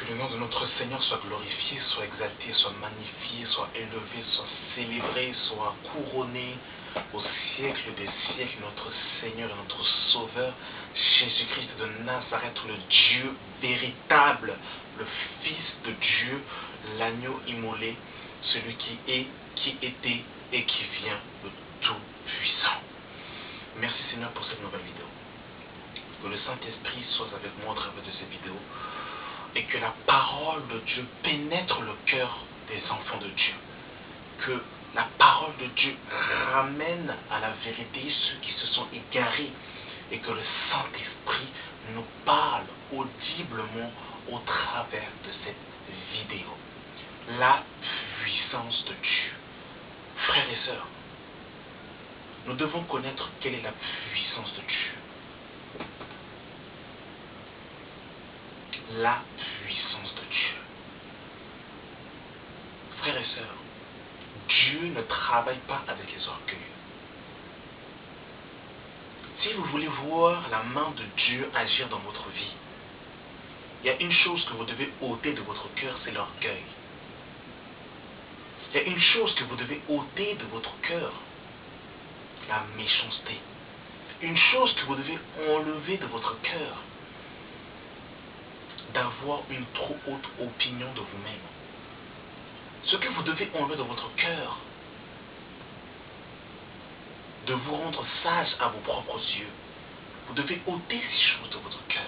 le nom de notre Seigneur soit glorifié, soit exalté, soit magnifié, soit élevé, soit célébré, soit couronné au siècle des siècles, notre Seigneur et notre Sauveur, Jésus-Christ de Nazareth, le Dieu véritable, le Fils de Dieu, l'agneau immolé, celui qui est, qui était et qui vient, le Tout-Puissant. Merci Seigneur pour cette nouvelle vidéo. Que le Saint-Esprit soit avec moi au travers de cette vidéo et que la parole de Dieu pénètre le cœur des enfants de Dieu. Que la parole de Dieu ramène à la vérité ceux qui se sont égarés et que le Saint-Esprit nous parle audiblement au travers de cette vidéo. La puissance de Dieu. Frères et sœurs, nous devons connaître quelle est la puissance de Dieu. La puissance de Dieu. Frères et sœurs, Dieu ne travaille pas avec les orgueils. Si vous voulez voir la main de Dieu agir dans votre vie, il y a une chose que vous devez ôter de votre cœur, c'est l'orgueil. Il y a une chose que vous devez ôter de votre cœur, la méchanceté. Une chose que vous devez enlever de votre cœur, d'avoir une trop haute opinion de vous-même. Ce que vous devez enlever de votre cœur, de vous rendre sage à vos propres yeux. Vous devez ôter ces choses de votre cœur.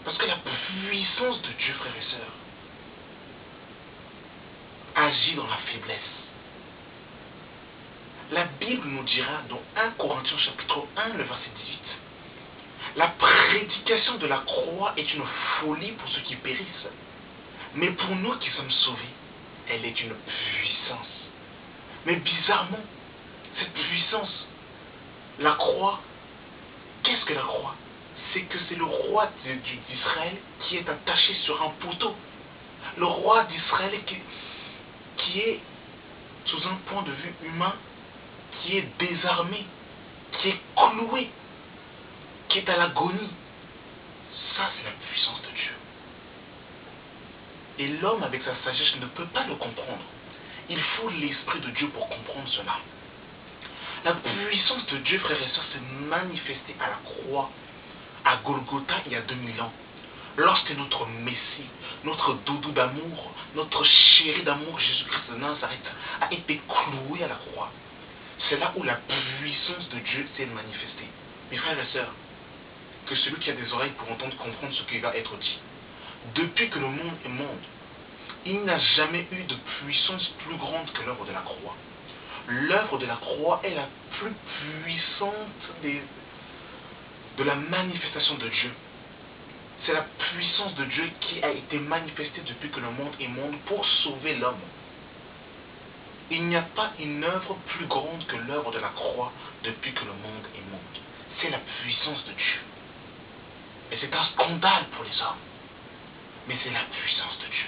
Parce que la puissance de Dieu, frères et sœurs, agit dans la faiblesse. La Bible nous dira dans 1 Corinthiens chapitre 1, le verset 18, la prédication de la croix est une folie pour ceux qui périssent. Mais pour nous qui sommes sauvés, elle est une puissance. Mais bizarrement, cette puissance, la croix, qu'est-ce que la croix? C'est que c'est le roi d'Israël qui est attaché sur un poteau. Le roi d'Israël qui est, sous un point de vue humain, qui est désarmé, qui est cloué, qui est à l'agonie. Ça, c'est la puissance de Dieu. Et l'homme, avec sa sagesse, ne peut pas le comprendre. Il faut l'Esprit de Dieu pour comprendre cela. La puissance de Dieu, frères et sœurs, s'est manifestée à la croix, à Golgotha, il y a 2000 ans. Lorsque notre Messie, notre doudou d'amour, notre chéri d'amour, Jésus-Christ de Nazareth, a été cloué à la croix. C'est là où la puissance de Dieu s'est manifestée. Mes frères et sœurs, que celui qui a des oreilles pour entendre comprendre ce qui va être dit. Depuis que le monde est monde, il n'a jamais eu de puissance plus grande que l'œuvre de la croix. L'œuvre de la croix est la plus puissante de la manifestation de Dieu. C'est la puissance de Dieu qui a été manifestée depuis que le monde est monde pour sauver l'homme. Il n'y a pas une œuvre plus grande que l'œuvre de la croix depuis que le monde est monde. C'est la puissance de Dieu. Et c'est un scandale pour les hommes. Mais c'est la puissance de Dieu.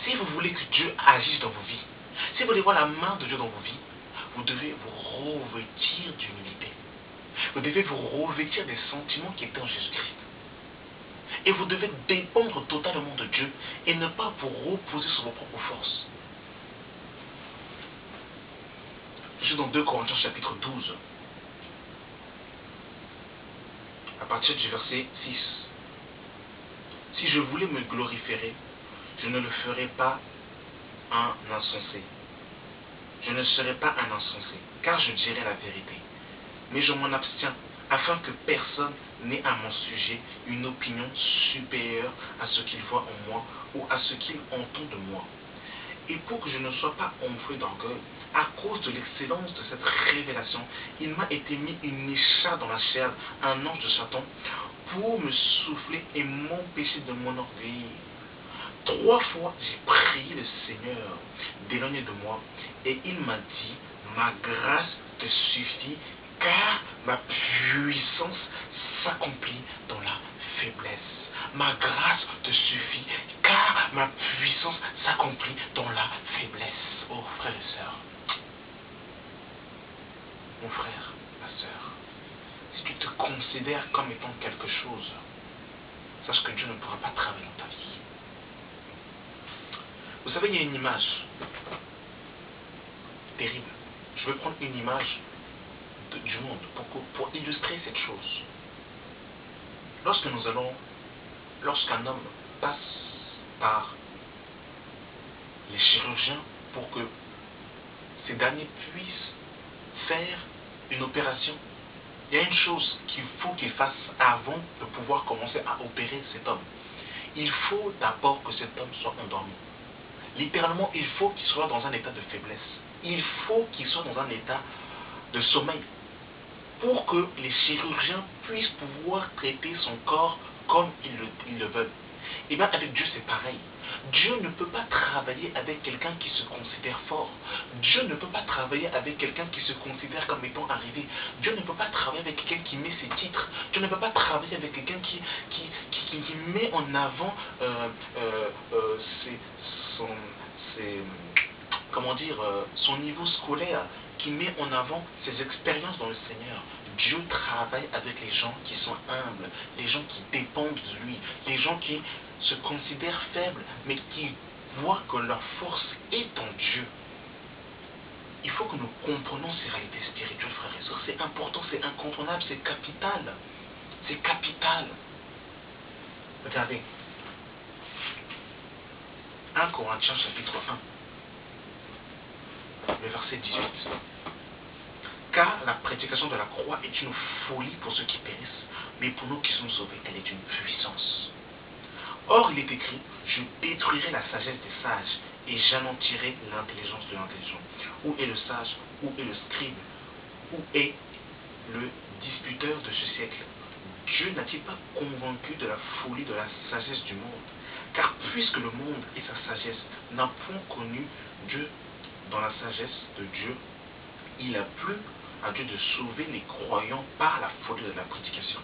Si vous voulez que Dieu agisse dans vos vies, si vous voulez voir la main de Dieu dans vos vies, vous devez vous revêtir d'humilité. Vous devez vous revêtir des sentiments qui étaient en Jésus-Christ. Et vous devez dépendre totalement de Dieu et ne pas vous reposer sur vos propres forces. Je suis dans 2 Corinthiens chapitre 12. À partir du verset 6. Si je voulais me glorifier, je ne le ferais pas un insensé. Je ne serai pas un insensé, car je dirai la vérité. Mais je m'en abstiens, afin que personne n'ait à mon sujet une opinion supérieure à ce qu'il voit en moi ou à ce qu'il entend de moi. Et pour que je ne sois pas enflé d'orgueil, à cause de l'excellence de cette révélation, il m'a été mis une écharpe dans la chair, un ange de Satan, pour me souffler et m'empêcher de m'enorgueillir. 3 fois, j'ai prié le Seigneur d'éloigner de moi, et il m'a dit, ma grâce te suffit, car ma puissance s'accomplit dans la faiblesse. Ma grâce te suffit, car ma puissance s'accomplit dans la faiblesse. Oh, frères et sœurs, mon frère, ma sœur, si tu te considères comme étant quelque chose, sache que Dieu ne pourra pas travailler dans ta vie. Vous savez, il y a une image terrible. Je vais prendre une image du monde pour illustrer cette chose. Lorsqu'un homme passe par les chirurgiens pour que ces derniers puissent faire une opération, il y a une chose qu'il faut qu'il fasse avant de pouvoir commencer à opérer cet homme. Il faut d'abord que cet homme soit endormi. Littéralement, il faut qu'il soit dans un état de faiblesse. Il faut qu'il soit dans un état de sommeil pour que les chirurgiens puissent pouvoir traiter son corps comme ils le veulent. Et bien avec Dieu c'est pareil. Dieu ne peut pas travailler avec quelqu'un qui se considère fort. Dieu ne peut pas travailler avec quelqu'un qui se considère comme étant arrivé. Dieu ne peut pas travailler avec quelqu'un qui met ses titres. Dieu ne peut pas travailler avec quelqu'un qui met en avant son niveau scolaire, qui met en avant ses expériences dans le Seigneur. Dieu travaille avec les gens qui sont humbles, les gens qui dépendent de lui, les gens qui se considèrent faibles, mais qui voient que leur force est en Dieu. Il faut que nous comprenions ces réalités spirituelles, frères et sœurs. C'est important, c'est incontournable, c'est capital. C'est capital. Regardez. 1 Corinthiens chapitre 1, le verset 18. Car la prédication de la croix est une folie pour ceux qui périssent, mais pour nous qui sommes sauvés, elle est une puissance. Or, il est écrit, je détruirai la sagesse des sages et j'anéantirai l'intelligence de l'intelligent. Où est le sage? Où est le scribe? Où est le disputeur de ce siècle? Dieu n'a-t-il pas convaincu de la folie de la sagesse du monde? Car puisque le monde et sa sagesse n'ont point connu Dieu dans la sagesse de Dieu, il a plu à Dieu de sauver les croyants par la folie de la prédication.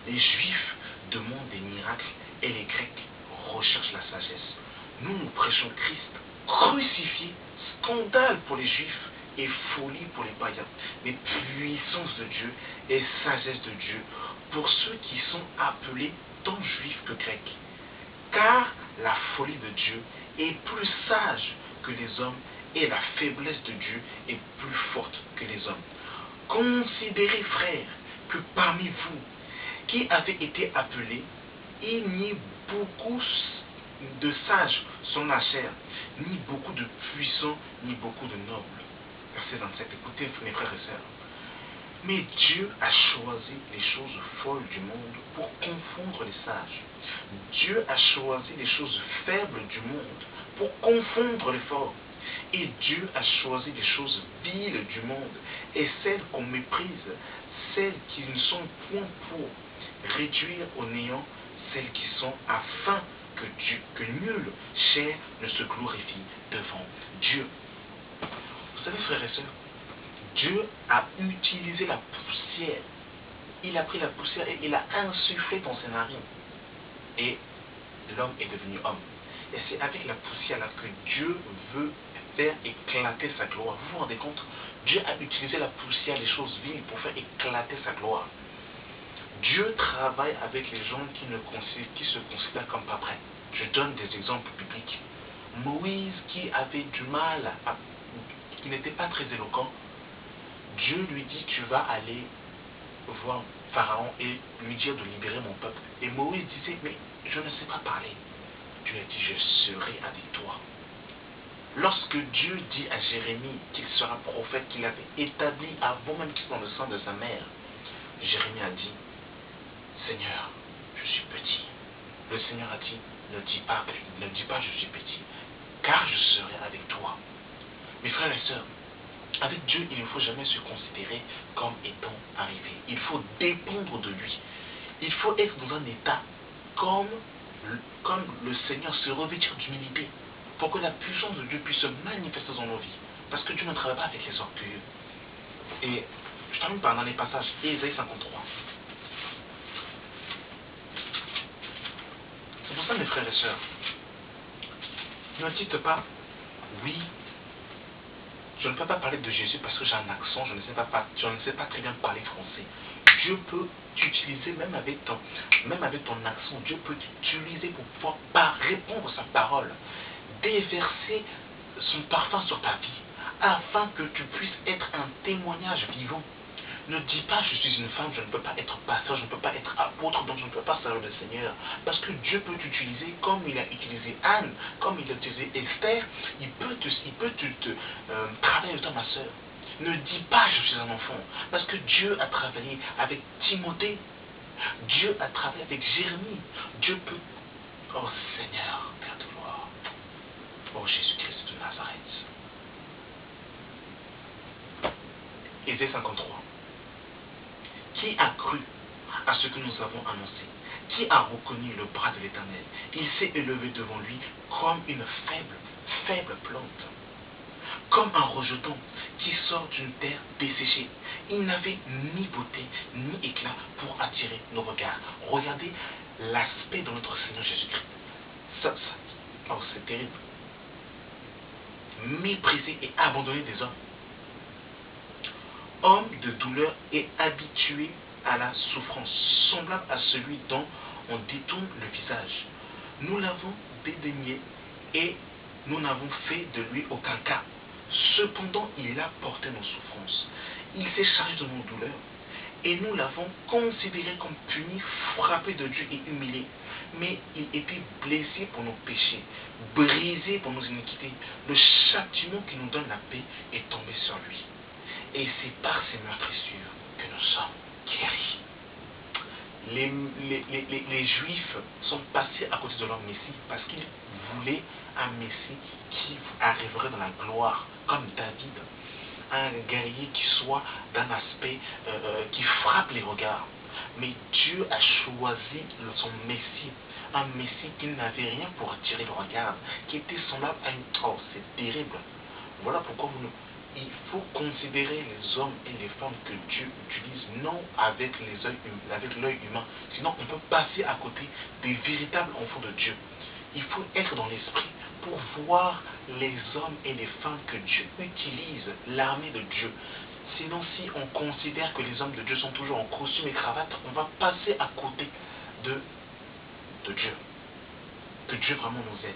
Les Juifs demandent des miracles et les Grecs recherchent la sagesse. Nous prêchons Christ crucifié, scandale pour les Juifs et folie pour les païens, mais puissance de Dieu et sagesse de Dieu pour ceux qui sont appelés tant Juifs que Grecs. Car la folie de Dieu est plus sage que les hommes et la faiblesse de Dieu est plus forte que les hommes. Considérez, frères, que parmi vous qui avez été appelés, il n'y a beaucoup de sages sans la chair, ni beaucoup de puissants, ni beaucoup de nobles. Verset 27. Écoutez, mes frères et sœurs. Mais Dieu a choisi les choses folles du monde pour confondre les sages. Dieu a choisi les choses faibles du monde pour confondre les forts. Et Dieu a choisi les choses viles du monde et celles qu'on méprise, celles qui ne sont point pour réduire au néant celles qui sont, afin que nulle chair ne se glorifie devant Dieu. Vous savez, frères et sœurs, Dieu a utilisé la poussière. Il a pris la poussière et il a insufflé dans ses narines. Et l'homme est devenu homme. Et c'est avec la poussière là que Dieu veut faire éclater sa gloire. Vous vous rendez compte? Dieu a utilisé la poussière, les choses viles, pour faire éclater sa gloire. Dieu travaille avec les gens qui se considèrent comme pas prêts. Je donne des exemples bibliques. Moïse, qui avait du mal, qui n'était pas très éloquent, Dieu lui dit, tu vas aller voir Pharaon et lui dire de libérer mon peuple. Et Moïse disait, mais je ne sais pas parler. Dieu a dit, je serai avec toi. Lorsque Dieu dit à Jérémie qu'il sera prophète, qu'il avait établi avant même qu'il soit dans le sang de sa mère, Jérémie a dit, Seigneur, je suis petit. Le Seigneur a dit, ne dis pas je suis petit, car je serai avec toi. Mes frères et sœurs, avec Dieu, il ne faut jamais se considérer comme étant arrivé. Il faut dépendre de lui. Il faut être dans un état comme le Seigneur, se revêtir d'humilité pour que la puissance de Dieu puisse se manifester dans nos vies. Parce que Dieu ne travaille pas avec les orgueilleux. Et je termine par un dernier passage, Ésaïe 53. C'est pour ça, mes frères et sœurs, ne dites pas, oui, je ne peux pas parler de Jésus parce que j'ai un accent, je ne sais pas très bien parler français. Dieu peut t'utiliser même avec ton accent. Dieu peut t'utiliser pour pouvoir répondre à sa parole, déverser son parfum sur ta vie, afin que tu puisses être un témoignage vivant. Ne dis pas je suis une femme, je ne peux pas être pasteur, je ne peux pas être apôtre, donc je ne peux pas servir le Seigneur. Parce que Dieu peut t'utiliser comme il a utilisé Anne, comme il a utilisé Esther. Il peut travailler avec toi, ma soeur. Ne dis pas je suis un enfant, parce que Dieu a travaillé avec Timothée, Dieu a travaillé avec Jérémie. Dieu peut... Oh Seigneur, Père de gloire, oh Jésus-Christ de Nazareth. Ésaïe 53. Qui a cru à ce que nous avons annoncé? Qui a reconnu le bras de l'Éternel? Il s'est élevé devant lui comme une faible plante, comme un rejeton qui sort d'une terre desséchée. Il n'avait ni beauté ni éclat pour attirer nos regards. Regardez l'aspect de notre Seigneur Jésus-Christ. Oh, c'est terrible. Méprisé et abandonné des hommes. Homme de douleur et habitué à la souffrance, semblable à celui dont on détourne le visage. Nous l'avons dédaigné et nous n'avons fait de lui aucun cas. Cependant, il a porté nos souffrances. Il s'est chargé de nos douleurs et nous l'avons considéré comme puni, frappé de Dieu et humilié. Mais il était blessé pour nos péchés, brisé pour nos iniquités. Le châtiment qui nous donne la paix est tombé sur lui. Et c'est par ces meurtrissures que nous sommes guéris. Les Juifs sont passés à côté de leur Messie parce qu'ils voulaient un Messie qui arriverait dans la gloire, comme David. Un guerrier qui soit d'un aspect qui frappe les regards. Mais Dieu a choisi son Messie, un Messie qui n'avait rien pour attirer le regard, qui était semblable à une... Oh, c'est terrible. Voilà pourquoi il faut considérer les hommes et les femmes que Dieu utilise, non avec l'œil humain. Sinon, on peut passer à côté des véritables enfants de Dieu. Il faut être dans l'esprit pour voir les hommes et les femmes que Dieu utilise, l'armée de Dieu. Sinon, si on considère que les hommes de Dieu sont toujours en costume et cravate, on va passer à côté de Dieu. Que Dieu vraiment nous aide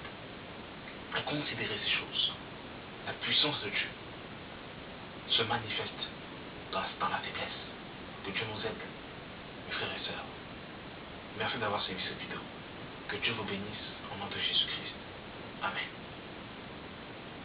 à considérer ces choses. La puissance de Dieu se manifeste dans la faiblesse. Que Dieu nous aide, mes frères et sœurs. Merci d'avoir suivi cette vidéo. Que Dieu vous bénisse au nom de Jésus-Christ. Amen.